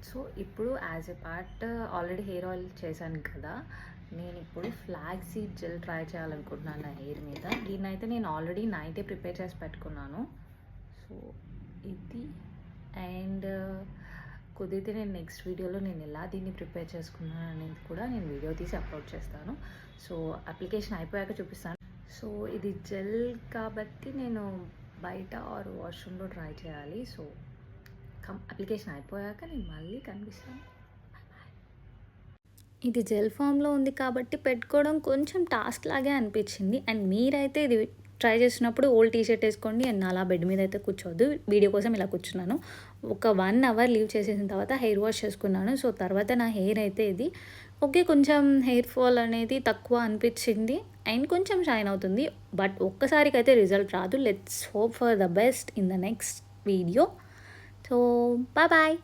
So ఇప్పుడు as a part already hair oil చేశాను కదా, నేను ఇప్పుడు ఫ్లాగ్ సీడ్ జెల్ ట్రై చేయాలనుకుంటున్నాను నా హెయిర్ మీద. దీన్నైతే నేను ఆల్రెడీ నైటే ప్రిపేర్ చేసి పెట్టుకున్నాను. సో ఇది అండ్ కుదిరితే నేను నెక్స్ట్ వీడియోలో నేను ఎలా దీన్ని ప్రిపేర్ చేసుకున్నాను అనేది కూడా నేను వీడియో తీసి అప్లోడ్ చేస్తాను. సో అప్లికేషన్ అయిపోయాక చూపిస్తాను. సో ఇది జెల్ కాబట్టి నేను బయట ఆర్ వాష్రూమ్లో ట్రై చేయాలి. సో అప్లికేషన్ అయిపోయాక నేను మళ్ళీ కనిపిస్తాను. ఇది జెల్ ఫామ్లో ఉంది కాబట్టి పెట్టుకోవడం కొంచెం టాస్క్ లాగే అనిపించింది. అండ్ మీరైతే ఇది ట్రై చేసినప్పుడు ఓల్డ్ టీషర్ట్ వేసుకోండి అండ్ అలా బెడ్ మీద అయితే కూర్చోవద్దు. వీడియో కోసం ఇలా కూర్చున్నాను. ఒక 1 అవర్ లీవ్ చేసేసిన తర్వాత హెయిర్ వాష్ చేసుకున్నాను. సో తర్వాత నా హెయిర్ అయితే ఇది ఓకే, కొంచెం హెయిర్ ఫాల్ అనేది తక్కువ అనిపించింది అండ్ కొంచెం షైన్ అవుతుంది. బట్ ఒక్కసారికైతే రిజల్ట్ రాదు. Let's hope for the best in the next video. So bye bye.